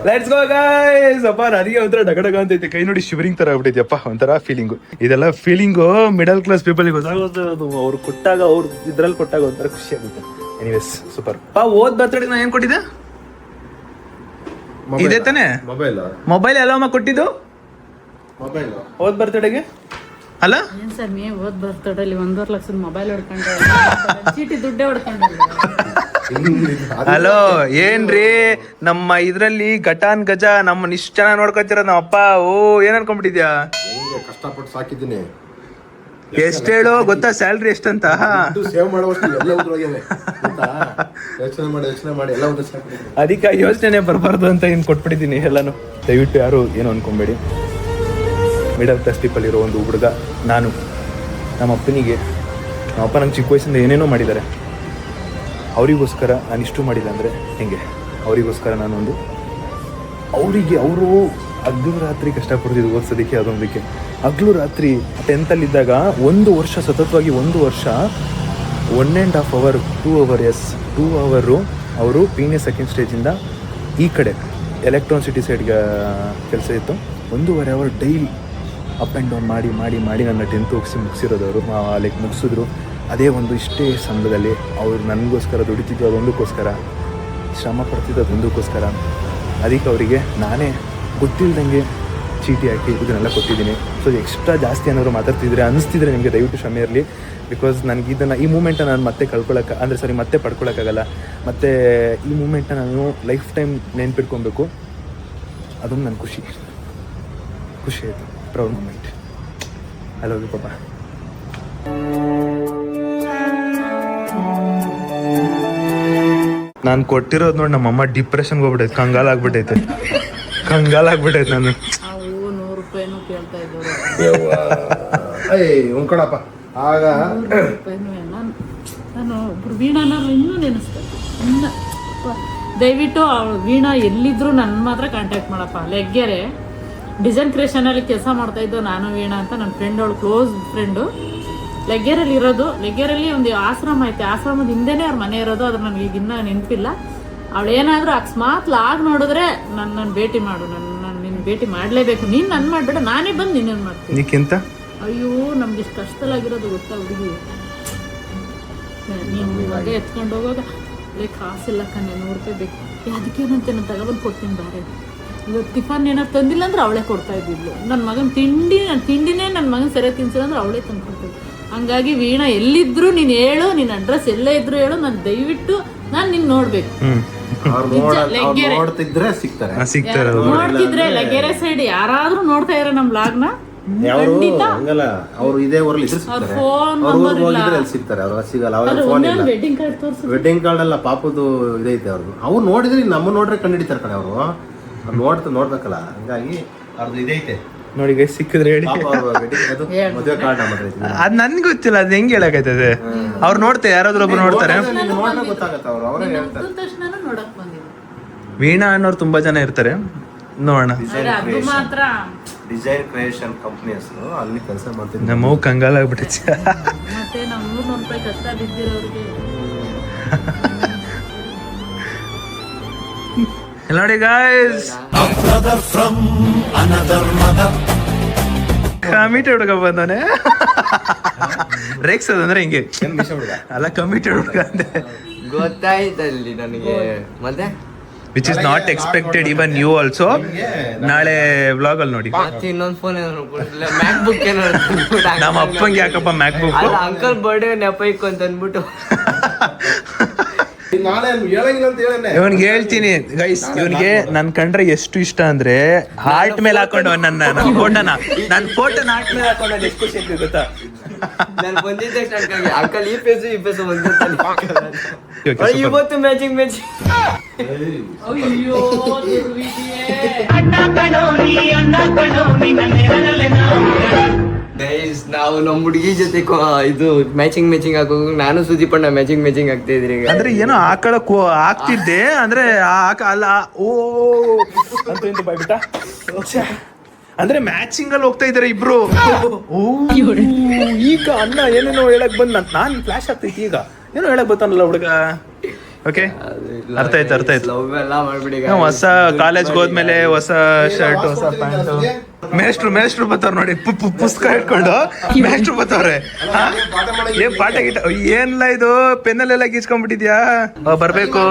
Let's go guys. ಅಪ್ಪ ನನಗೆ ಒಂಥರ ಡಗಡಗ ಅಂತೈತೆ, ಕೈ ನೋಡಿ ಶಿವರಿಂಗ್ ತರ ಆಗ್ಬಿಟ್ಟೈತೆಪ್ಪ, ಒಂಥರ ಫೀಲಿಂಗು. ಇದೆಲ್ಲ ಫೀಲಿಂಗು ಮಿಡಲ್ ಕ್ಲಾಸ್ ಪೀಪಲ್ ಗೊತ್ತಾಗೋದು. ಅದು ಅವ್ರು ಕೊಟ್ಟಾಗ, ಅವ್ರು ಇದ್ರಲ್ಲಿ ಕೊಟ್ಟಾಗ ಒಂಥರ ಖುಷಿ ಆಗುತ್ತೆ. Anyways super. ಓದ್ ಬರ್ತಡೇ ನಾ ಏನ್ ಕೊಟ್ಟಿದ್ದೆ? ಇದೇ ತಾನೆ ಮೊಬೈಲ್ ಎಲ್ಲ ಅಮ್ಮ ಕೊಟ್ಟಿದ್ದು ಓದ್ ಬರ್ತಡೆಗೆ ಅಲ್ಲ? ಏನ್ ಸರ್ ನೀ ಓದ್ ಬರ್ತಡಲ್ಲಿ 1.5 ಲಕ್ಷದ ಮೊಬೈಲ್ ಹೊಡ್ಕೊಂಡು ಚೀಟಿ ದುಡ್ಡೇ ಹೊಡ್ಕೊಂಡಿಲ್ಲ. ಹಲೋ ಏನ್ರಿ ನಮ್ಮ ಇದ್ರಲ್ಲಿ ಘಟಾನ್ ಗಜ ನಮ್ಮ ಇಷ್ಟ ಚೆನ್ನಾಗಿ ನೋಡ್ಕೊತಿರ ನಮ್ಮ ಅಪ್ಪ. ಓ ಏನ್ ಅನ್ಕೊಂಡ್ಬಿಟ್ಟಿದ್ಯಾ? ಕಷ್ಟಪಟ್ಟು ಸಾಕಿದ್ದೀನಿ. ಎಷ್ಟ್ ಹೇಳು ಗೊತ್ತಾ ಸ್ಯಾಲ್ರಿ ಎಷ್ಟಂತ? ಸೇವ್ ಮಾಡೋಷ್ಟು ಎಲ್ಲ ಯೋಚನೆ ಮಾಡಿ ಎಲ್ಲ ಅದಕ್ಕೆ ಯೋಚನೆ ಬರಬಾರ್ದು ಅಂತ ಇನ್ ಕೊಟ್ಬಿಟ್ಟಿದ್ದೀನಿ ಎಲ್ಲಾನು. ದಯವಿಟ್ಟು ಯಾರು ಏನು ಅನ್ಕೊಂಬೇಡಿ. ಮಿಡಲ್ ಕ್ಲಾಸ್ ಪೀಪಲ್ ಇರೋ ಒಂದು ಹುಡುಗ ನಾನು. ನಮ್ಮ ಅಪ್ಪನಿಗೆ, ನಮ್ಮ ಅಪ್ಪ ನಂಗೆ ಚಿಕ್ಕ ವಯಸ್ಸಿಂದ ಏನೇನೋ ಮಾಡಿದ್ದಾರೆ. ಅವರಿಗೋಸ್ಕರ ನಾನು ಇಷ್ಟು ಮಾಡಿಲ್ಲ ಅಂದರೆ ಹೆಂಗೆ? ಅವರಿಗೋಸ್ಕರ ನಾನೊಂದು ಅವರಿಗೆ, ಅವರು ಹಗ್ಲು ರಾತ್ರಿ ಕಷ್ಟಪಡ್ತಿದ್ದು ಓದಿಸೋದಕ್ಕೆ, ಅದೊಂದಕ್ಕೆ ಹಗ್ಲು ರಾತ್ರಿ 10th ಒಂದು ವರ್ಷ ಸತತವಾಗಿ 1 ವರ್ಷ 1.5 hour 2 hour 2 hour ಅವರು ಪೀನೆ ಸೆಕೆಂಡ್ ಸ್ಟೇಜಿಂದ ಈ ಕಡೆ ಎಲೆಕ್ಟ್ರಾನ್ ಸಿಟಿ ಸೈಡ್ಗೆ ಕೆಲಸ ಇತ್ತು. 1.5 hour daily up and down ಮಾಡಿ ಮಾಡಿ ಮಾಡಿ ನನ್ನ 10th ಮುಗಿಸಿರೋದು ಅವರು. ಲೈಕ್ ಮುಗಿಸಿದ್ರು. ಅದೇ ಒಂದು ಇಷ್ಟೇ ಸಂಘದಲ್ಲಿ ಅವ್ರು ನನಗೋಸ್ಕರ ದುಡಿತಿದ್ದು, ಅದೊಂದಕ್ಕೋಸ್ಕರ ಶ್ರಮ ಪಡ್ತಿದ್ದು, ಅದೊಂದಕ್ಕೋಸ್ಕರ. ಅದಕ್ಕೆ ಅವರಿಗೆ ನಾನೇ ಗೊತ್ತಿಲ್ಲದಂಗೆ ಚೀಟಿ ಹಾಕಿ ಇದನ್ನೆಲ್ಲ ಕೊಟ್ಟಿದ್ದೀನಿ. ಸೊ ಎಕ್ಸ್ಟ್ರಾ ಜಾಸ್ತಿ ಏನಾದ್ರು ಮಾತಾಡ್ತಿದ್ರೆ ಅನಿಸ್ತಿದ್ರೆ ನಿಮಗೆ ದಯವಿಟ್ಟು ಕ್ಷಮೆ ಇರಲಿ. ಬಿಕಾಸ್ ನನಗೆ ಇದನ್ನು, ಈ ಮೂಮೆಂಟನ್ನು ನಾನು ಮತ್ತೆ ಪಡ್ಕೊಳಕ್ಕಾಗಲ್ಲ. ಮತ್ತು ಈ ಮೂಮೆಂಟನ್ನ ನಾನು ಲೈಫ್ ಟೈಮ್ ನೆನ್ಪಿಟ್ಕೊಬೇಕು. ಅದೊಂದು ನನ್ನ ಖುಷಿ ಆಯಿತು. Proud moment. I love you ಪಾಪ. ನಾನು ಕೊಟ್ಟಿರೋದು ನೋಡಿ ನಮ್ಮಮ್ಮ ಡಿಪ್ರೆಷನ್ಗೆ ಹೋಗ್ಬಿಟ್ಟೈತೆ, ಕಂಗಾಲಾಗ್ಬಿಟ್ಟೈತೆ ನಾನು. ಅವು 100 ರೂಪಾಯಿನೂ ಕೇಳ್ತಾ ಇದ್ದವರು. ಉಂಕಣಪ್ಪ ಆಗ 100 ರೂಪಾಯಿನೂ ನಾನು ಒಬ್ರು ವೀಣಾನ ಇನ್ನೂ ನೆನೆಸ್ಬೇಕು. ಇನ್ನು ದಯವಿಟ್ಟು ವೀಣಾ ಎಲ್ಲಿದ್ರು ನನ್ನ ಮಾತ್ರ ಕಾಂಟ್ಯಾಕ್ಟ್ ಮಾಡಪ್ಪ. ಲೆಗ್ಗೆರೆ ಡಿಸೈನ್ ಕ್ರಿಯೇಷನಲ್ಲಿ ಕೆಲಸ ಮಾಡ್ತಾಯಿದ್ದು ನಾನು ವೀಣಾ ಅಂತ, ನನ್ನ ಫ್ರೆಂಡ್, ಅವಳು ಕ್ಲೋಸ್ ಫ್ರೆಂಡು. ಲೆಗ್ಗೆರಲ್ಲಿ ಇರೋದು. ಲೆಗ್ಗೆರಲ್ಲಿ ಒಂದು ಆಶ್ರಮ ಐತೆ, ಆಶ್ರಮದ ಹಿಂದೆನೇ ಅವ್ರ ಮನೆ ಇರೋದು. ಅದು ನನಗೆ ಈಗ ಇನ್ನೂ ನೆನಪಿಲ್ಲ. ಅವಳು ಏನಾದರೂ ಅಕಸ್ಮಾತ್ ಲಾಗ್ ನೋಡಿದ್ರೆ ನನ್ನ ಭೇಟಿ ಮಾಡು. ನಾನು ನಿನ್ನ ಭೇಟಿ ಮಾಡಲೇಬೇಕು. ನೀನು ನನ್ನ ಮಾಡಬೇಡ, ನಾನೇ ಬಂದು ನಿನ್ನನ್ನು ಮಾಡ್ತೀನಿ. ಅಯ್ಯೋ ನಮ್ಗೆ ಇಷ್ಟು ಕಷ್ಟದಲ್ಲಾಗಿರೋದು ಗೊತ್ತಾ ಹುಡುಗಿ. ನೀನು ಹಾಗೆ ಎತ್ಕೊಂಡು ಹೋಗುವಾಗ ಲೈಕ್ ಕಾಸಿಲ್ಲ ಕಣ್ಣೆ 100 ರೂಪಾಯಿ ಬೇಕು. ಅದಕ್ಕೇನಂತೆ ನಾನು ತಗೊಬಂದು ಕೊಡ್ತೀನಿ ಬಾರೆ. ಇವತ್ತು ಟಿಫನ್ ಏನಾರು ತಂದಿಲ್ಲ ಅಂದ್ರೆ ಅವಳೇ ಕೊಡ್ತಾ ಇದ್ದಿದ್ಲು. ನನ್ನ ಮಗನ ತಿಂಡಿನೇ ನನ್ನ ಮಗನ ಸರಿಯಾಗಿ ತಿನ್ಸಿಲ್ಲ ಅಂದ್ರೆ ಅವಳೇ ತಂದು ಕೊಡ್ತಿದ್ಲು. ಹಂಗಾಗಿ ವೀಣಾ ಎಲ್ಲಿದ್ರು ನೀನು ಹೇಳು, ನಿನ್ನ ಅಡ್ರೆಸ್ ಎಲ್ಲೇ ಇದ್ರು ಹೇಳು, ನಾನು ದಯವಿಟ್ಟು ನಾನು ನಿನ್ನ ನೋಡ್ಬೇಕು. ನೋಡ್ತಿದ್ರೆ ಲೆಗ್ಗೆರೆ ಸೈಡ್ ಯಾರಾದ್ರೂ ನೋಡ್ತಾ ಇರೋ ನಮ್ಮ ಲಾಗ್ನ ಅವರು ಇದೇ ಊರಲ್ಲಿ ಸಿಗ್ತಾರೆ. ಅವ್ರ ಸಿಗಲ್ಲ. ವೆಡ್ಡಿಂಗ್ ಕಾರ್ಡ್ ಅಲ್ಲ, ಪಾಪದು ಇದೈತೆ ಅವ್ರದ್ದು. ಅವ್ರು ನೋಡಿದ್ರೆ ನಮ್ಮ ನೋಡ್ರೆ ಕಂಡಿಡಿತಾರೆ ಕಡೆ. ಅವರು ನೋಡ್ಬೇಕಲ್ಲ, ಹಂಗಾಗಿ ಅವ್ರದ್ದು ಇದೈತೆ ನೋಡಿ ಗೈಸ್. ಸಿಕ್ಕಿದ್ರೆ ಹೇಳಿ. ಮದುವೆ ಕಾರ್ಡ್ ಅದ್ ನನ್ಗೆ ಗೊತ್ತಿಲ್ಲ, ಅದ್ ಹೆಂಗ್ ಹೇಳಕೈತದೆ? ಅವ್ರು ನೋಡ್ತಾರೆ, ಯಾರಾದ್ರೂ ಒಬ್ರು ನೋಡ್ತಾರೆ. ಗೊತ್ತಾಗತ್ತೆ ಅವ್ರು ಹೇಳ್ತಾರೆ. ವೀಣಾ ಅನ್ನೋರು ತುಂಬಾ ಜನ ಇರ್ತಾರೆ, ನೋಡೋಣ. ಡಿಸೈನ್ ಕ್ರಿಯೇಷನ್ ಕಂಪನಿ ಹೆಸರು, ಅಲ್ಲಿ ಕೆಲಸ ಮಾಡ್ತೀನಿ. ನಮ್ಮ ಕಂಗಾಲಾಗ್ಬಿಟ್ಟೈತಿ. ಮತ್ತೆ ನಾವು 100 ರೂಪಾಯಿ ಕಷ್ಟ ಬಿದ್ದಿರೋರಿಗೆ ನೋಡಿ ಗಾಯ್ಸ್, ಕಮಿಟೆಡ್ ಹುಡುಗ ಬಂದಾನೆ. ರೇಕ್ಸ್ ಅದಂದ್ರೆ ಹಿಂಗೆ ಅಲ್ಲ, ಕಮಿಟೆಡ್ ಹುಡುಗ ಅಂದ್ರೆ ಗೊತ್ತಾಯ್ತಲ್ಲಿ ನನಗೆ. ಮತ್ತೆ which is not expected even you also. ನಾಳೆ ವ್ಲಾಗ್ ಅಲ್ಲಿ ನೋಡಿ. ಇನ್ನೊಂದು ಫೋನ್ ಮ್ಯಾಕ್ ಬುಕ್ ನಮ್ಮ ಅಪ್ಪಂಗೆ ಯಾಕಪ್ಪ ಮ್ಯಾಕ್ ಬುಕ್? ಅಂಕಲ್ ಬರ್ಡೇ ನೆಪೈಕು ಅಂತ ಅಂದ್ಬಿಟ್ಟು ಇವನ್ಗೆ ಹೇಳ್ತೀನಿ ಗೈಸ್, ಇವನ್ಗೆ ನನ್ ಕಂಡ್ರೆ ಎಷ್ಟು ಇಷ್ಟ ಅಂದ್ರೆ ಹಾರ್ಟ್ ಮೇಲೆ ಹಾಕೊಂಡು ನನ್ನ ಫೋಟೋನ ಹಾರ್ಟ್ ಮೇಲೆ ಹಾಕೊಂಡು ಎಷ್ಟು ಖುಷಿ ಅಂತ ಗೊತ್ತಾ? ನಾನು ಬಂದಿದ್ದೆ ಅಂಕಲ್ ಈ ಪೇಸು ಇವತ್ತು ಮ್ಯಾಚಿಂಗ್ ಅಯ್ಯೋ ನಾವು ನಮ್ಮ ಹುಡುಗಿ ಜೊತೆ ಇದು ಮ್ಯಾಚಿಂಗ್ ಹಾಕೋ, ನಾನು ಸುದೀಪಣ್ಣ ಮ್ಯಾಚಿಂಗ್ ಆಗ್ತಾ ಇದ್ರಿ. ಅಂದ್ರೆ ಏನೋ ಹಾಕಳಕ್ ಆಗ್ತಿದ್ದೆ ಅಂದ್ರೆ ಅಲ್ಲ. ಓ ಅಂತ ಇಂತ ಬಾಯ್ಬಿಟ್ಟ. ಅಂದ್ರೆ ಮ್ಯಾಚಿಂಗ್ ಅಲ್ಲಿ ಹೋಗ್ತಾ ಇದಾರೆ ಇಬ್ರು. ಓ ಈಗ ಅಣ್ಣ ಏನೇನೋ ಹೇಳಕ್ ಬಂದ್ ನಾನ್ ಫ್ಲಾಶ್ ಆಗ್ತೈತಿ. ಈಗ ಏನೋ ಹೇಳಕ್ ಬರ್ತಾನಲ್ಲ ಹುಡುಗ. ಓಕೆ ಅರ್ಥ ಆಯ್ತು ಲವ್ ಎಲ್ಲ ಮಾಡ್ಬಿಡಿ ಹೊಸ ಕಾಲೇಜ್ಗೆ ಹೋದ್ಮೇಲೆ ಹೊಸ ಶರ್ಟ್ ಹೊಸ ಪ್ಯಾಂಟ್ ಮೇಷ್ಟ್ರು ಬರ್ತಾವ್ರ ನೋಡಿ ಪುಸ್ತಕ ಇಟ್ಕೊಂಡು ಮೇಷ್ಟ್ರು ಬರ್ತಾವ್ರೆ ಏನ್ ಪಾಠ ಗಿಟ ಏನಿಲ್ಲ ಇದು ಪೆನ್ನಲ್ಲೆಲ್ಲ ಗೀಚ್ಕೊಂಡ್ಬಿಟ್ಟಿದ್ಯಾ ಬರ್ಬೇಕು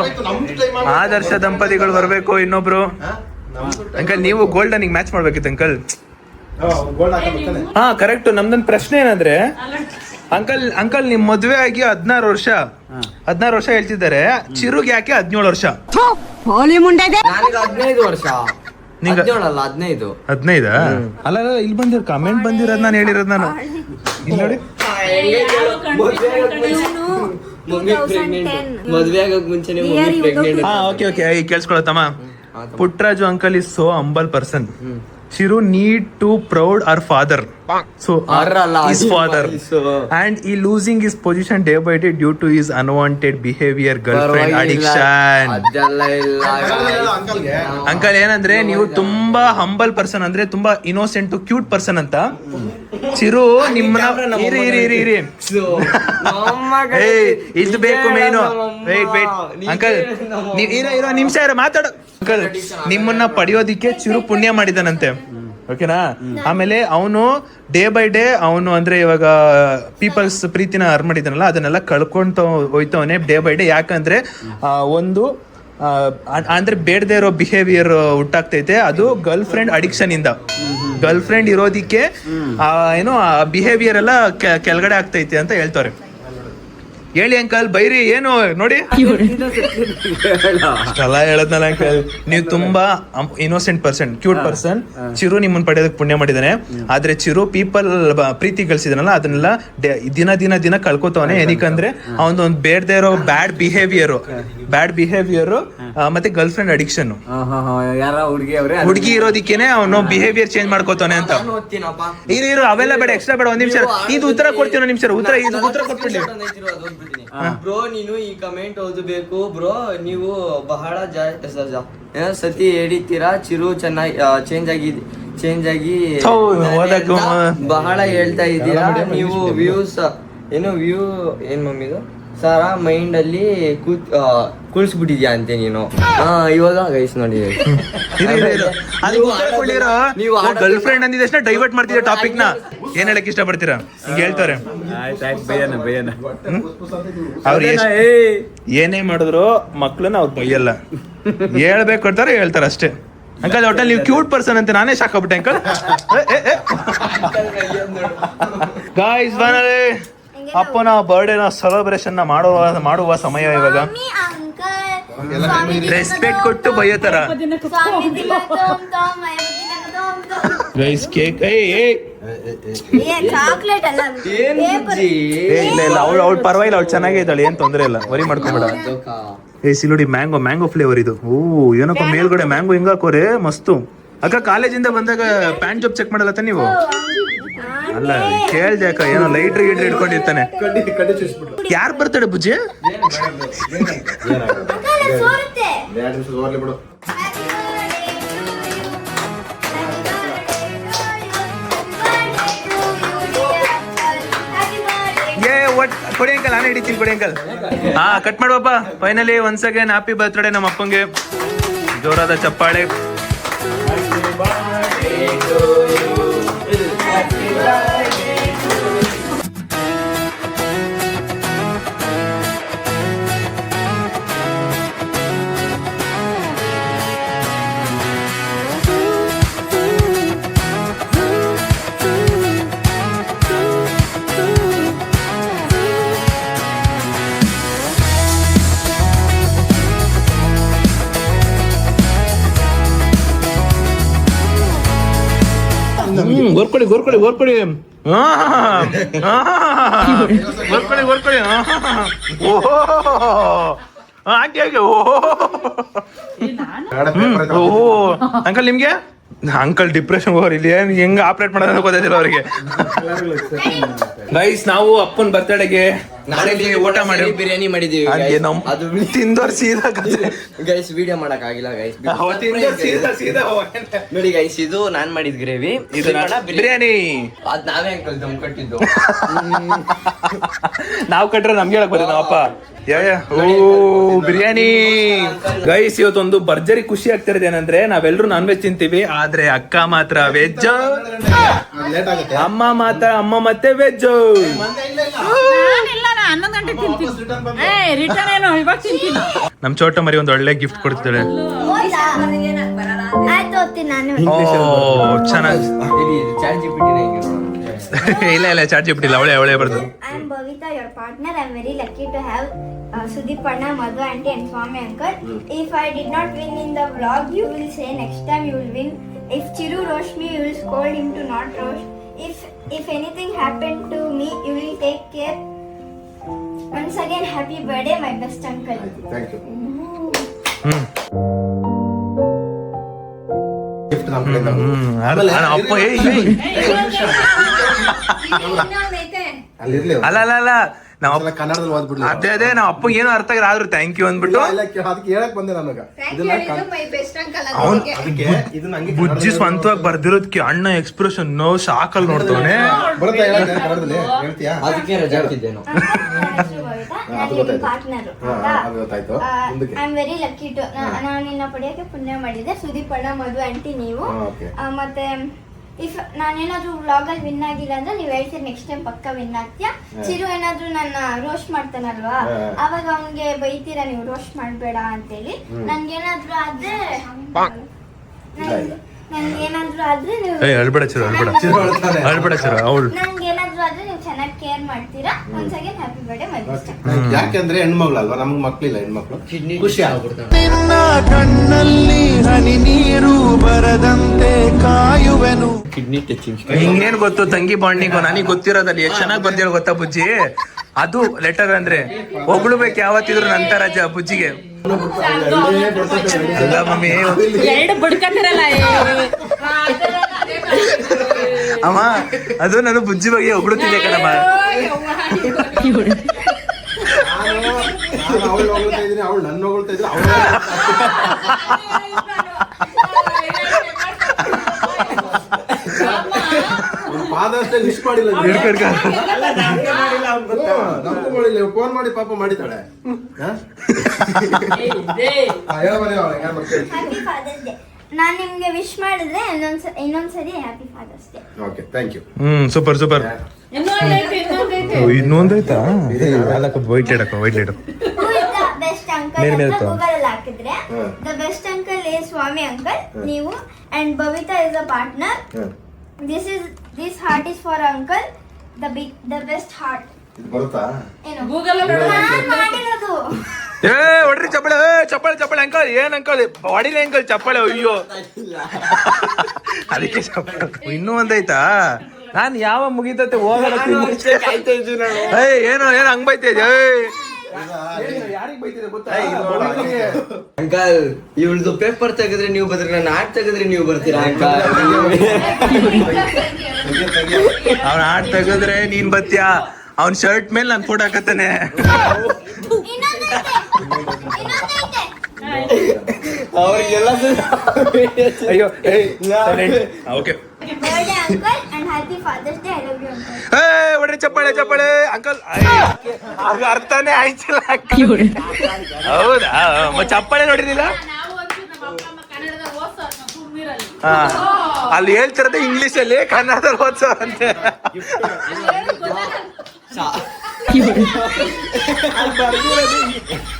ಆದರ್ಶ ದಂಪತಿಗಳು ಬರ್ಬೇಕು ಇನ್ನೊಬ್ರು ಅಂಕಲ್ ನೀವು ಗೋಲ್ಡನ್ ಮ್ಯಾಚ್ ಮಾಡ್ಬೇಕಿತ್ತು ಅಂಕಲ್ ಹಾ ಕರೆಕ್ಟ್ ನಮ್ದೊಂದು ಪ್ರಶ್ನೆ ಏನಂದ್ರೆ ಅಂಕಲ್ ನಿಮ್ ಮದ್ವೆ ಆಗಿ 16 ವರ್ಷ ಹೇಳ್ತಿದ್ದಾರೆ ಚಿರುಗ್ ಯಾಕೆ 17 ವರ್ಷ ನನಗೆ 15 ವರ್ಷ 15 15 ಅಲ್ಲ ಇಲ್ಲಿ ಬಂದಿರ ಕಮೆಂಟ್ ಬಂದಿರೋದ್ ನಾನು ಹೇಳಿರೋದ್ ನಾನು ಇಲ್ಲಿ ನೋಡಿ ಮದ್ವೆ ಆಗಕ್ ಮುಂಚೆನೆ ಪ್ರೆಗ್ನೆಂಟ್ ಹಾ ಓಕೆ ಈಗ ಕೇಳಿಸ್ಕೊಳತ್ತಮ್ಮ Puttaraju uncle is so humble person Chiru need to proud our father. So his father. And he losing his position day by day due to his unwanted behavior, girlfriend addiction. Uncle ಏನಂದ್ರೆ ನೀವು ತುಂಬಾ humble person ಅಂದ್ರೆ ತುಂಬಾ innocent cute person ಅಂತ ಚಿರು ನಿಮ್ಮನ್ನ ಇರಿ ಇದು ಬೇಕು ಮೇನು ವೇಟ್ ಅಂಕಲ್ ಇರೋ ನಿಮಿಷ ಮಾತಾಡೋ ಅಂಕಲ್ ನಿಮ್ಮನ್ನ ಪಡೆಯೋದಿಕ್ಕೆ ಚಿರು ಪುಣ್ಯ ಮಾಡಿದಾನಂತೆ ಓಕೆನಾ ಆಮೇಲೆ ಅವನು ಡೇ ಬೈ ಡೇ ಅವನು ಅಂದ್ರೆ ಇವಾಗ ಪೀಪಲ್ಸ್ ಪ್ರೀತಿನ ಅರ್ನ್ ಮಾಡಿದಾನಲ್ಲ ಅದನ್ನೆಲ್ಲ ಕಳ್ಕೊಂತ ಹೋಯ್ತವನೆ ಡೇ ಬೈ ಡೇ ಯಾಕಂದ್ರೆ ಒಂದು ಅಂದ್ರೆ ಬೇಡದೇ ಇರೋ ಬಿಹೇವಿಯರ್ ಹುಟ್ಟಾಗ್ತೈತೆ ಅದು ಗರ್ಲ್ ಫ್ರೆಂಡ್ ಅಡಿಕ್ಷನ್ ಇಂದ ಗರ್ಲ್ ಫ್ರೆಂಡ್ ಇರೋದಿಕ್ಕೆ ಏನೋ ಬಿಹೇವಿಯರ್ ಎಲ್ಲ ಕೆಳಗಡೆ ಆಗ್ತೈತೆ ಅಂತ ಹೇಳ್ತಾರೆ ಹೇಳಿ ಅಂಕಲ್ ಬೈರಿ ಏನು ನೋಡಿ ಅಷ್ಟೆಲ್ಲ ಹೇಳದ್ನಲ್ಲ ಅಂಕಲ್ ನೀವು ತುಂಬಾ innocent person cute person Chiru ನಿಮ್ಮನ್ನ ಪಡೆಯೋದಕ್ಕೆ ಪುಣ್ಯ ಮಾಡಿದಾನೆ ಆದ್ರೆ ಚಿರು ಪೀಪಲ್ ಪ್ರೀತಿ ಗಳಿಸಿದಾನಲ್ಲ ಅದನ್ನೆಲ್ಲ ದಿನ ಕಳ್ಕೊತವನೆ ಏನಕ್ಕಂದ್ರೆ ಅವನೊಂದು ಬೇಡದೇ ಇರೋ ಬ್ಯಾಡ್ ಬಿಹೇವಿಯರ್ ಮತ್ತೆ ಗರ್ಲ್ ಫ್ರೆಂಡ್ ಅಡಿಕ್ಷನ್ ಹುಡುಗಿ ಇರೋದಿಕ್ಕೇನೆ ಅವನು ಬಿಹೇವಿಯರ್ ಚೇಂಜ್ ಮಾಡ್ಕೋತಾನೆ ಅಂತ ಇರು ಅವೆಲ್ಲ ಬೇಡ ಎಕ್ಸ್ಟ್ರಾ ಬೇಡ ಒಂದ್ ನಿಮಿಷ ಇದು ಉತ್ತರ ಕೊಡ್ತೀವಿ ಒಂದ್ ನಿಮಿಷ ಉತ್ತರ ಕೊಟ್ಬಿಡ್ಲಿ ಬ್ರೋ ನೀನು ಈ ಕಮೆಂಟ್ ಓದಬೇಕು ಬ್ರೋ ನೀವು ಬಹಳ ಸತಿ ಹೇಳಿದ್ದೀರಾ ಚಿರು ಚೆನ್ನಾಗಿ ಚೇಂಜ್ ಆಗಿ ಬಹಳ ಹೇಳ್ತಾ ಇದ್ದೀರಾ ನೀವು ವ್ಯೂಸ್ ವ್ಯೂ ಏನ್ ಮಮ್ಮಿದು ಸಾರಾ ಮೈಂಡ್ ಅಲ್ಲಿ ಕುಳ್ಸ್ಬಿಟ್ಟಿದ್ಯಾ ಅಂತೆ ನೀನು ಇವಾಗ ಗೈಸ್ ನೋಡಿ ನೀವು ಗರ್ಲ್ ಫ್ರೆಂಡ್ ಅಂದಿದ ಡೈವರ್ಟ್ ಮಾಡ್ತಿದ್ದೆ ಟಾಪಿಕ್ ನ ಏನ್ ಹೇಳಕ್ ಇಷ್ಟ ಪಡ್ತೀರಾ ಹಿಂಗ್ ಹೇಳ್ತಾರೆ ಅವ್ರ ಏನೇ ಮಾಡಿದ್ರು ಮಕ್ಳನ್ನ ಅವ್ರು ಬೈಯಲ್ಲ ಹೇಳ್ಬೇಕು ಅಂತಾರೆ ಹೇಳ್ತಾರೆ ಅಷ್ಟೇ ಅಂಕಲ್ ಒಟ್ಟಲ್ಲಿ ನೀವು ಕ್ಯೂಟ್ ಪರ್ಸನ್ ಅಂತ ನಾನೇ ಶಾಕ್ ಆಗ್ಬಿಟ್ಟೆ ಅಂಕಲ್ ಗಾಯ್ಸ್ ಬನ್ನಿ ಅಪ್ಪನ ಬರ್ಡೇನ ಸೆಲೆಬ್ರೇಷನ್ ಮಾಡುವ ಸಮಯ ಇವಾಗ ರೆಸ್ಪೆಕ್ಟ್ ಕೊಟ್ಟು ಬೈಯೋ ತರ ಗೈಸ್ ಕೇಕ್ ಇಲ್ಲ ಅವಳು ಪರವಾಗಿಲ್ಲ ಅವಳು ಚೆನ್ನಾಗೇ ಇದ್ದಾಳೆ ಏನ್ ತೊಂದ್ರೆ ಇಲ್ಲ ವರಿ ಮಾಡ್ಕೊಂಬೇಡ ಸಿಲುಡಿ ಮ್ಯಾಂಗೋ ಫ್ಲೇವರ್ ಇದು ಏನಪ್ಪ ಮೇಲ್ಗಡೆ ಮ್ಯಾಂಗೋ ಹಿಂಗ ಹಾಕೋರೆ ಮಸ್ತು ಅಕ್ಕ ಕಾಲೇಜಿಂದ ಬಂದಾಗ ಪ್ಯಾಂಟ್ ಜಾಬ್ ಚೆಕ್ ಮಾಡಲ್ಲ ನೀವು ಅಲ್ಲ ಕೇಳ್ದೆ ಅಕ್ಕ ಏನೋ ಲೈಟ್ರ್ ಗಿಟ್ರ್ ಇಟ್ಕೊಂಡಿರ್ತಾನೆ ಯಾರು ಬರ್ತಾಳೆ ಬುಜ್ಜಿ ಕೊಡಿ ಅಂಕಲ್ ನಾನೇ ಹಿಡಿತೀನಿ ಕೊಡಿ ಅಂಕಲ್ ಕಟ್ ಮಾಡುವಪ್ಪ finally once again happy birthday ನಮ್ಮ ಅಪ್ಪಂಗೆ ಜೋರಾದ ಚಪ್ಪಾಳೆ ಗೋರ್ಕೊಡಿ ಗೋರ್ಕೊಡಿ ಓಹೋ ಆಂಟಿ ಹಾಗೆ ಓಹೋ ಅಂಕಲ್ ನಿಮ್ಗೆ ಅಂಕಲ್ ಡಿಪ್ರೆಷನ್ ಹೋಗ್ರಿ ಇಲ್ಲಿ ಏನ್ ಹೆಂಗ ಆಪರೇಟ್ ಮಾಡೋದು ಗೊತ್ತಿಲ್ಲ ಅವರಿಗೆ ಗೈಸ್ ನಾವು ಅಪ್ಪನ ಬರ್ತ್ಡೇಗೆ ಮನೆಗೆ ಊಟ ಮಾಡಿ ಬಿರಿಯಾನಿ ಮಾಡಿದೀವಿ ಹಂಗೆ guys. ನಮ್ ಅದು ತಿಂದೋರ್ ಸೀದಾ ಗೈಸ್ ವಿಡಿಯೋ ಮಾಡಕ್ ಆಗಿಲ್ಲ ಗೈಸ್ ನೋಡಿ ಗೈಸ್ ಇದು ನಾನ್ ಮಾಡಿದ ಗ್ರೇವಿ ಇದು ಬಿರಿಯಾನಿ ಅದ್ ನಾವೇ ಅಂಕಲ್ ದಮ್ ಕಟ್ಟಿದ್ದು ನಾವ್ ಕಟ್ರೆ ನಮ್ಗೆ ಹೇಳಕ್ ಬರ್ತದೆ ನಾವಪ್ಪ ಓ ಬಿರಿಯಾನಿ ಗೈಸ್ ಇವತ್ತೊಂದು ಭರ್ಜರಿ ಖುಷಿ ಆಗ್ತಿರೋದು ಏನಂದ್ರೆ ನಾವೆಲ್ಲರೂ ನಾನ್ ವೆಜ್ ತಿಂತೀವಿ ಆದ್ರೆ ಅಕ್ಕ ಮಾತ್ರ ವೆಜ್ ಲೇಟ್ ಆಗುತ್ತೆ ಅಮ್ಮ ಮತ್ತೆ ವೆಜ್ ನಾನಿಲ್ಲ, ನಾ 11 ಗಂಟೆ ತಿಂತೀನಿ. ರಿಟರ್ನ್ ಏನು ಇವಾಗ ತಿಂತೀನಿ. ನಮ್ ಚೋಟ ಮರಿ ಒಂದು ಒಳ್ಳೆ ಗಿಫ್ಟ್ ಕೊಡ್ತಿದ್ದಾಳೆ ಆಯ್ತು ಓದ್ತೀನಿ ನಾನು. ಓ ಚೆನ್ನಾಗಿ ಚಾಟ್ ಜಿಪಿಟಿನ ಇಲ್ಲ ಚಾಟ್ ಜಿಪಿಟಿ ಇಲ್ಲ ಅವಳೇ ಬರ್ದು I am Bhavita, your partner. I am very lucky to have Sudeep Panna, Madhu auntie and Swami uncle. If I did not win in the vlog, you will say next time you will win. If Chiru roast me, you will scold him to not roast. If anything happened to me, you will take care. Once again, happy birthday, my best uncle. Thank you hmm gift ನಮ್ಮ ಕಡೆಯಿಂದ ಅಪ್ಪ ಅಲ್ಲಿರ್ಲಿ ಅಲ್ಲ ನಾವ್ ಒಂದ್ಸಲ ಕನ್ನಡದಲ್ಲಿ ಓದ್ಬಿಡ್ಲಿ ಅದೇ ನಾವ್ ಅಪ್ಪ ಏನೋ ಅರ್ಥ ಆಗಿಲ್ಲ ಆದ್ರೂ ಥ್ಯಾಂಕ್ ಯು ಅಂದ್ಬಿಟ್ಟು ಅದಕ್ಕೆ ಹೇಳಕ್ ಬಂದೆ ನನಗ ಇದನ್ನ ಅವ್ನ್ ಅದಕ್ಕೆ ಇದನ್ನ ಹಂಗೆ ಬುಜ್ಜಿ ಸ್ವಂತವಾಗಿ ಬರ್ದಿರೋದಕ್ಕೆ ಅಣ್ಣ ಎಕ್ಸ್ಪ್ರೆಷನ್ ನೋ ಶಾಕಲ್ ನೋಡ್ತವನೆ ಬರುತ್ತೆ ಹೇಳಕ್ಕೆ ಕನ್ನಡದಲ್ಲಿ ಹೇಳ್ತೀಯಾ ಅದಕ್ಕೆ ರಜಾ ಹಾಕಿದ್ದೇನು ಅದು ಗೊತ್ತಾಯ್ತು. ಪಾರ್ಟ್ನರ್ ಅದು ಗೊತ್ತಾಯ್ತು ಮುಂದಕ್ಕೆ I am very lucky to ನಾನು ನಿನ್ನ ಪಡೆಯೋಕೆ ಪುಣ್ಯ ಮಾಡಿದೆ. ಸುದೀಪ್ ಅಣ್ಣ, ಮಧು ಆಂಟಿ, ನೀವು ಓಕೆ ಮತ್ತೆ ಇಫ್ ನಾನೇನಾದ್ರೂ ವ್ಲಾಗ್ ಅಲ್ಲಿ ವಿನ್ ಆಗಿಲ್ಲ ಅಂದ್ರೆ ನೀವ್ ಹೇಳ್ತೀರಿ ನೆಕ್ಸ್ಟ್ ಟೈಮ್ ಪಕ್ಕ ವಿನ್ ಆಗ್ತೀಯಾ. ಚಿರು ಏನಾದ್ರೂ ನನ್ನ ರೋಸ್ಟ್ ಮಾಡ್ತಾನಲ್ವಾ, ಅವಾಗ ಅವ್ನಿಗೆ ಬೈತೀರಾ ನೀವು ರೋಸ್ಟ್ ಮಾಡ್ಬೇಡ ಅಂತೇಳಿ. ನನ್ಗೇನಾದ್ರೂ ಆದ್ರೆ ನನ್ಗೇನಾದ್ರೂ ಆದ್ರೆ ನೀವು ಅಳ್ಬೇಡ ಚಿರು ಅಳ್ಬೇಡ ಚಿರು ಅವಳು ನನ್ಗೇನಾದ್ರೂ ಆದ್ರೆ ನೀವು ಚೆನ್ನಾಗಿ ಕೇರ್ ಮಾಡ್ತೀರಾ. ಒನ್ಸ್ ಅಗೇನ್ ಹ್ಯಾಪಿ ಬರ್ಡೇ ಮಧು. ಯಾಕೆಂದ್ರೆ ಹೆಣ್ಮಗಳಲ್ವಾ, ನಮ್ಗೆ ಮಕ್ಳಿಲ್ಲ ಹೆಣ್ಮಕ್ಳು. ಖುಷಿ ಆಗ್ಬಿಡ್ತಾರೆ. ನಿನ್ನ ಕಣ್ಣಲ್ಲಿ ಹನಿ ನೀರು ಬರದಂತೆ ಕಾಯುವೆನು. ಕಿಡ್ನಿ ಟಚಿಂಗ್ ಹಿಂಗೇನ್ ಗೊತ್ತು ತಂಗಿ ಬಾಂಡಿಂಗು ನನಗೆ ಗೊತ್ತಿರೋದಲ್ಲಿ ಎಷ್ಟು ಚೆನ್ನಾಗಿ ಬರ್ದಿರೋ ಗೊತ್ತಾ ಬುಜ್ಜಿ. ಅದು ಲೆಟರ್ ಅಂದ್ರೆ ಹೊಗಳ್ಬೇಕು ಯಾವತ್ತಿದ್ರು ನಂತರ ಬುಜ್ಜಿಗೆ ಅಲ್ಲ ಮಮ್ಮಿ ಎರಡು ಬಡ್ಕತ್ತಿರಲ್ಲ ಅಮ್ಮ ಅದು ನಾನು ಬುಜ್ಜಿ ಬಗ್ಗೆ ಹೊಗಳುತ್ತಿದ್ದೆ ಕಣಮ್ಮ. ನಾನು ಅವಳು ಹೊಗಳ್ತಾ ಇದ್ದೀನಿ, ಅವಳು ನನ್ನ ಹೊಗಳ್ತಾ ಇದ್ರೆ ಪಾದ ಅಷ್ಟೇ ಲಿಸ್ಟ್ ಮಾಡಿಲ್ಲ ನಮಗೂ ಮಾಡಿಲ್ಲ. ಫೋನ್ ಮಾಡಿ ಪಾಪ ಮಾಡಿದ್ದಾಳೆ. Happy father's day. ನಾನ್ ನಿಮ್ಗೆ ವಿಶ್ ಮಾಡಿದ್ರೆ ಇನ್ನೊಂದ್ಸರಿ happy father's day. Okay thank you. Super ಇನ್ನೊಂದೈತಾ white light Who is the best uncle ಮೇಲ್ ಅಂತ ಇರುತ್ತಾ? ಗೂಗಲ್ ಅಲ್ಲಿ ಹಾಕಿದ್ರೆ the best uncle is Swami uncle, ನೀವು, and Bavita is a partner. This heart is for uncle, the best heart. ಇದು ಬರುತ್ತಾ? ಏನು ಗೂಗಲ್ ನಾನ್ ಮಾಡಿರೋದು. ಹೊಡ್ರಿ ಚಪ್ಪಳೆ ಅಂಕಲ್ ಏನ್ ಅಂಕಲ್ ಹೊಡಿಲಿ ಅಂಕಲ್ ಚಪ್ಪಳೆ ಅಯ್ಯೋ ಅದಕ್ಕೆ ಚಪ್ಪಳೆ ಇನ್ನೂ ಒಂದೈತಾ ನಾನ್ ಯಾವ ಮುಗಿತತೆ ಹೋಗೋಣ ಏನೋ ಹಂಗ್ ಬೈತಾ ಇದ್ಯಾ ಯಾರಿಗ್ ಬೈತಿದೆ ಗೊತ್ತಾ ಅಂಕಲ್ ಇವಳ್ದು ಪೇಪರ್ ತೆಗೆದ್ರೆ ನೀವು ಬರ್ತೀರ, ನಾನು ಆರ್ಟ್ ತೆಗೆದ್ರೆ ನೀವು ಬರ್ತೀರಾ ಅಂಕಲ್? ಅವ್ನ ಆಡ್ ತೆಗೆದ್ರೆ ನೀನ್ ಬತ್ತೀಯಾ, ಅವ್ನ ಶರ್ಟ್ ಮೇಲೆ ನಾನ್ ಫೋಟೋ ಹಾಕತ್ತಾನೆ. ಇನ್ನೊಂದೈತೆ. ಅವ್ರಿಗೆಲ್ಲ ಅಯ್ಯೋ okay Birthday uncle and happy Father's Day. I love you uncle. ಹೊಡ್ರಿ ಚಪ್ಪಾಳೆ ಅಂಕಲ್ ಅರ್ಥನೇ ಆಯ್ತಿಲ್ಲ ಹೌದಾ ಚಪ್ಪಾಳೆ ನೋಡಿದಿಲ್ಲ ನಾವು ಒಂಚೂರು ನಮ್ಮ ಅಪ್ಪ ಅಮ್ಮ ಕನ್ನಡದಾಗ ಓದ್ಸೋ ಸುಮ್ಮನಿರಲ್ಲ. ಅಲ್ಲಿ ಹೇಳ್ತಿರೋದೇ ಇಂಗ್ಲಿಷ್ ಅಲ್ಲಿ ಕನ್ನಡದಲ್ಲಿ ಓದ್ಸೋ ಅಂತೆ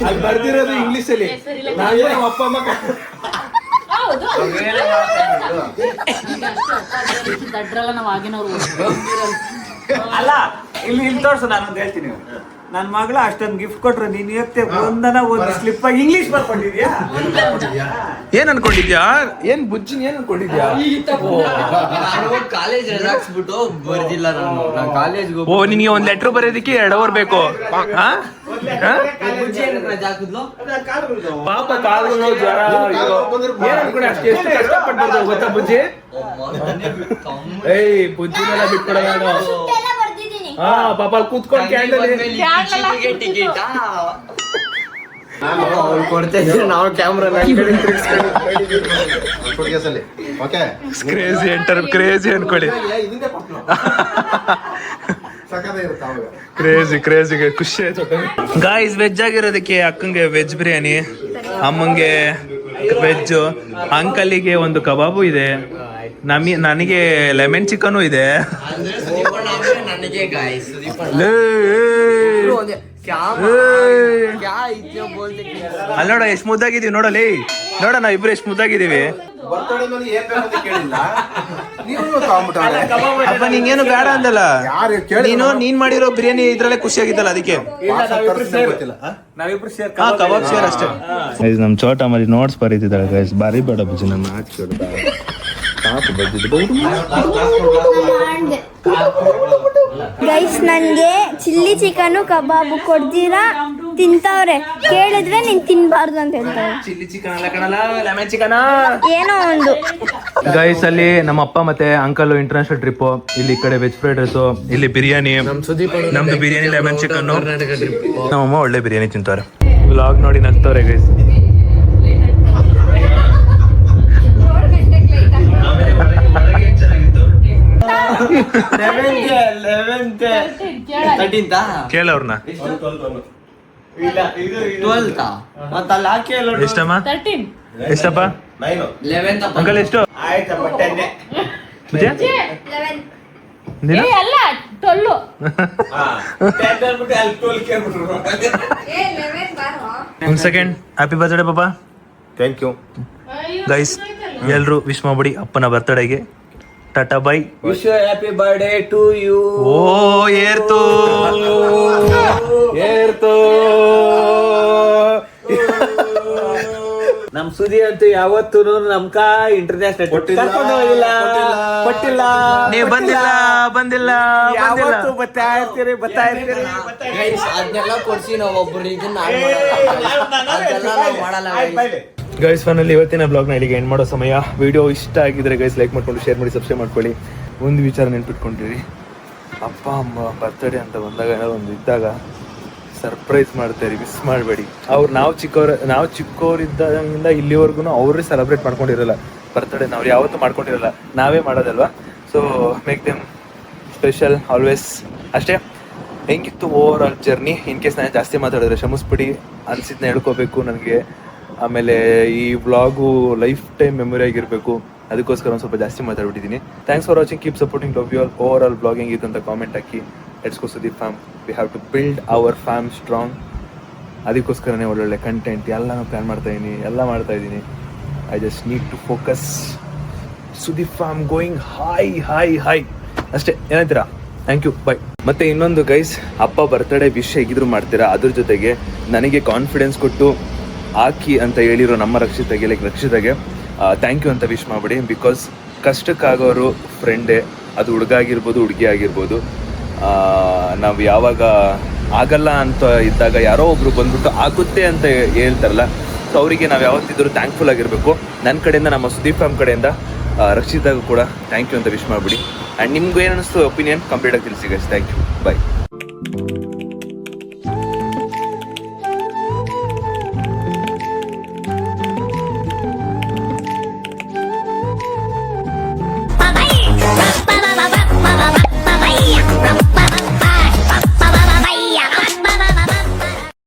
ಅಲ್ಲಿ ಬರ್ದಿರೋದು ಇಂಗ್ಲಿಷ್ ಅಲ್ಲಿ ಅಪ್ಪ ಅಮ್ಮ ಹೌದು ದಡ್ರಲ್ಲ ನಾವು ಆಗಿನವ್ರು. ಅಲ್ಲ ಇಲ್ಲಿ ತೋರ್ಸು ನಾನೊಂದು ಹೇಳ್ತೀನಿ. ನನ್ನ ಮಗಳು ಅಷ್ಟೊಂದು ಗಿಫ್ಟ್ ಕೊಟ್ರು, ನೀನ್ ಇವತ್ತೆ ಒಂದನ ಒಂದು ಸ್ಲಿಪ್ ಆಗಿ ಇಂಗ್ಲಿಷ್ ಬರ್ಕೊಂಡಿದ್ಯಾ? ಏನ್ ಅನ್ಕೊಂಡಿದ್ಯಾ? ಏನ್ ಬುಜ್ಜಿನ ಏನ್ ಅನ್ಕೊಂಡಿದ್ಯಾ? ಕಾಲೇಜ್ ರಜಾ ಹಾಕ್ಸ್ಬಿಟ್ಟು ಬರ್ದಿಲ್ಲ ನಾನು ಕಾಲೇಜ್ಗೆ. ಓ ನಿನ್ಗೆ ಒಂದ್ ಲೆಟರ್ ಬರೆಯೋದಕ್ಕೆ 2 ಅವರ್ ಬೇಕು. ರಜಾ ಹಾಕಿದ್ಲು ಪಾಪ ಕಾಲು ನೋವು, ಜ್ವರ, ಏನ್ ಅನ್ಕೊಂಡೆ ಅಷ್ಟು ಎಷ್ಟು ಕಷ್ಟಪಟ್ಟು ಗೊತ್ತಾ ಬುಜ್ಜಿ? ಏಯ್ ಬುಜ್ಜಿನೆಲ್ಲ ಬಿಟ್ಕೊಡೋಣ. ಇಷ್ಟೆಲ್ಲ ಬರ್ದಿದ್ದೀನಿ. ಹಾ ಪಾಪ ಅಲ್ಲಿ ಕೂತ್ಕೊಂಡು ಟಿಕೆಟ್ ಕೊಡ್ತಾ ಇದ್ರೆ ನಾವು ಕ್ಯಾಮ್ರಾ ಓಕೆ ಕ್ರೇಜಿ ಅನ್ಕೊಳ್ಳಿ ಕ್ರೇಜಿ ಖುಷಿ ಆಯ್ತು ಗಾಯ್ಸ್ ವೆಜ್ ಆಗಿರೋದಕ್ಕೆ ಅಕ್ಕಂಗೆ ವೆಜ್ ಬಿರಿಯಾನಿ, ಅಮ್ಮಂಗೆ ವೆಜ್, ಅಂಕಲಿಗೆ ಒಂದು ಕಬಾಬು ಇದೆ, ನನಗೆ ಲೆಮನ್ ಚಿಕನು ಇದೆ. ನನಗೆ ಗಾಯ್ಸ್ ಅಲ್ಲಿ ನೋಡ ಎಷ್ಟು ಮುದ್ದಾಗಿದೀವಿ ನೋಡಲಿ, ನೋಡ ನಾವ್ ಇಬ್ರು ಎಷ್ಟು ಮುದ್ದಾಗಿದೀವಿ. ಅಪ್ಪ ನಿಂಗೇನು ಬೇಡ ಅಂದಲ್ಲ, ನೀನ್ ಮಾಡಿರೋ ಬಿರಿಯಾನಿ ಇದ್ರಲ್ಲೇ ಖುಷಿ ಆಗಿದ್ದಲ್ಲ ಅದಕ್ಕೆ. ನಾವಿಬ್ರು ಸೇರ್ ಕಬಾಬ್ ಶೇರ್ ಅಷ್ಟೇ. ನಮ್ ಚೋಟ ಮರಿ ನೋಟ್ಸ್ ಬರೀತಿದ್ದಾಳೆ ಗೈಸ್, ಬಾರಿ ಬೇಡ ಬಜ್ಜಿ ನನ್ನ ಹಾಕಿ ಗೈಸ್ ನನಗೆ ಚಿಲ್ಲಿ ಚಿಕನು ಕಬಾಬು ಕೊಡ್ತೀರಾ ತಿಂತವ್ರೆ, ಕೇಳಿದ್ರೆ ನೀನ್ ತಿನ್ಬಾರ್ದು ಅಂತ ಹೇಳ್ತಾರೆ. ಚಿಲ್ಲಿ ಚಿಕನ್ ಅಲ್ಲ ಕಣಲ್ಲ, ಲೆಮನ್ ಚಿಕನ್ ಏನೋ ಒಂದು. ಗೈಸ್ ಅಲ್ಲಿ ನಮ್ಮ ಅಪ್ಪ ಮತ್ತೆ ಅಂಕಲ್ ಇಂಟರ್ನ್ಯಾಷನಲ್ ಟ್ರಿಪ್, ಇಲ್ಲಿ ಈ ಕಡೆ ವೆಜ್ ಫ್ರೈಡ್ ರೈಸ್, ಇಲ್ಲಿ ಬಿರಿಯಾನಿ, ನಮ್ದು ಬಿರಿಯಾನಿ ಲೆಮನ್ ಚಿಕನ್, ನಮ್ಮಮ್ಮ ಒಳ್ಳೆ ಬಿರಿಯಾನಿ ತಿಂತಾರೆ. ವ್ಲಾಗ್ ನೋಡಿ ನಗ್ತವ್ರೆ ಗೈಸ್. ಕೇಳವ್ರನ್ನ ಎಷ್ಟಮ್ಮ ಎಷ್ಟಪ್ಪ ಅಂಕಲ್ ಎಷ್ಟು ಅಲ್ಲ ಟೊಲ್ಲು ಒಂದ್ ಸೆಕೆಂಡ್. ಹ್ಯಾಪಿ ಬರ್ತ್ಡೇ ಪಾಪ. ಥ್ಯಾಂಕ್ ಯು ಗೈಸ್ ಎಲ್ರು ವಿಶ್ ಮಾಡ್ಬಿಡಿ ಅಪ್ಪನ ಬರ್ತ್ಡೇಗೆ. Tata bye. Wish you happy birthday to you. ಓ ಏರ್ತು ನಮ್ ಸುದಿ ಅಂತೂ ಯಾವತ್ತೂ ನಮ್ಕ ಇಂಟರ್ನ್ಯಾಷನಲ್ ಕೊಟ್ಟಿಲ್ಲ. ನೀವು ಬಂದಿಲ್ಲ ಯಾವತ್ತು ಬರ್ತಾ ಇರ್ತೀರಿ. ಅದನ್ನೆಲ್ಲ ಕೊಡ್ಸಿ ನಾವು ಒಬ್ಬರಿಗೆ ಮಾಡಲ್ಲ. ಗೈಸ್ ಫೈನಲಿ ಇವತ್ತಿನ ಬ್ಲಾಗ್ನ ಇಲ್ಲಿಗೆ ಎಂಡ್ ಮಾಡೋ ಸಮಯ. ವಿಡಿಯೋ ಇಷ್ಟ ಆಗಿದ್ರೆ ಗೈಸ್ ಲೈಕ್ ಮಾಡ್ಕೊಂಡು ಶೇರ್ ಮಾಡಿ ಸಬ್ಸ್ಕ್ರೈಬ್ ಮಾಡ್ಕೊಳ್ಳಿ. ಒಂದು ವಿಚಾರ ನೆನ್ಪಿಟ್ಕೊಂಡಿರಿ, ಅಪ್ಪ ಅಮ್ಮ ಬರ್ತ್ಡೇ ಅಂತ ಬಂದಾಗ ಏನಾದ್ರು ಒಂದು ಇದ್ದಾಗ ಸರ್ಪ್ರೈಸ್ ಮಾಡ್ತಾರೆ, ಮಿಸ್ ಮಾಡಬೇಡಿ. ನಾವು ಚಿಕ್ಕವರಿದ್ದಾಗಿಂದ ಇಲ್ಲಿವರೆಗೂ ಅವರೇ ಸೆಲೆಬ್ರೇಟ್ ಮಾಡ್ಕೊಂಡಿರಲ್ಲ ಬರ್ತ್ಡೇ, ನಾವು ಯಾವತ್ತೂ ಮಾಡ್ಕೊಂಡಿರಲ್ಲ, ನಾವೇ ಮಾಡೋದಲ್ವಾ. So make them special always. ಅಷ್ಟೇ. ಹೆಂಗಿತ್ತು overall journey? In case ನಾನು ಜಾಸ್ತಿ ಮಾತಾಡಿದ್ರೆ ಕ್ಷಮಿಸ್ಬಿಡಿ, ಅನ್ಸಿದ್ನ ಹೇಳ್ಕೋಬೇಕು ನನಗೆ. ಆಮೇಲೆ ಈ ವ್ಲಾಗು ಲೈಫ್ ಟೈಮ್ ಮೆಮೊರಿ ಆಗಿರಬೇಕು, ಅದಕ್ಕೋಸ್ಕರ ಒಂದು ಸ್ವಲ್ಪ ಜಾಸ್ತಿ ಮಾತಾಡ್ಬಿಟ್ಟಿದ್ದೀನಿ. Thanks for watching, keep supporting, love you all. Overall blogging ಇದು ಅಂತ ಕಾಮೆಂಟ್ ಹಾಕಿ. Let's go Sudeep fam, we have to build our fam strong. ಅದಕ್ಕೋಸ್ಕರನೇ ಒಳ್ಳೊಳ್ಳೆ ಕಂಟೆಂಟ್ ಎಲ್ಲನೂ ಪ್ಲ್ಯಾನ್ ಮಾಡ್ತಾ ಇದ್ದೀನಿ. I just need to focus. Sudeep fam going high ಅಷ್ಟೇ. ಏನಂತೀರಾ? Thank you, bye. ಮತ್ತೆ ಇನ್ನೊಂದು ಗೈಸ್, ಅಪ್ಪ ಬರ್ತ್ಡೇ ವಿಶ್ ಹೇಗಿದ್ರು ಮಾಡ್ತೀರಾ, ಅದ್ರ ಜೊತೆಗೆ ನನಗೆ ಕಾನ್ಫಿಡೆನ್ಸ್ ಕೊಟ್ಟು ಹಾಕಿ ಅಂತ ಹೇಳಿರೋ ನಮ್ಮ ರಕ್ಷಿತಾಗೆ ಥ್ಯಾಂಕ್ ಯು ಅಂತ ವಿಶ್ ಮಾಡಿಬಿಡಿ. ಬಿಕಾಸ್ ಕಷ್ಟಕ್ಕಾಗೋರು ಫ್ರೆಂಡೇ, ಅದು ಹುಡುಗ ಆಗಿರ್ಬೋದು ಹುಡುಗಿ ಆಗಿರ್ಬೋದು. ನಾವು ಯಾವಾಗ ಆಗಲ್ಲ ಅಂತ ಇದ್ದಾಗ ಯಾರೋ ಒಬ್ರು ಬಂದ್ಬಿಟ್ಟು ಆಗುತ್ತೆ ಅಂತ ಹೇಳ್ತಾರಲ್ಲ, ಸೊ ಅವರಿಗೆ ನಾವು ಯಾವತ್ತಿದ್ರೂ ಥ್ಯಾಂಕ್ಫುಲ್ ಆಗಿರಬೇಕು. ನನ್ನ ಕಡೆಯಿಂದ, ನಮ್ಮ ಸುದೀಪ್ ಫ್ಯಾಮ್ ಕಡೆಯಿಂದ ರಕ್ಷಿತಾಗೂ ಕೂಡ ಥ್ಯಾಂಕ್ ಯು ಅಂತ ವಿಶ್ ಮಾಡಿಬಿಡಿ. ಆ್ಯಂಡ್ ನಿಮ್ಗೆ ಏನು ಅನ್ನಿಸ್ತು ಒಪಿನಿಯನ್ ಕಂಪ್ಲೀಟಾಗಿ ತಿಳಿಸಿ ಗೈಸ್. Thank you, bye.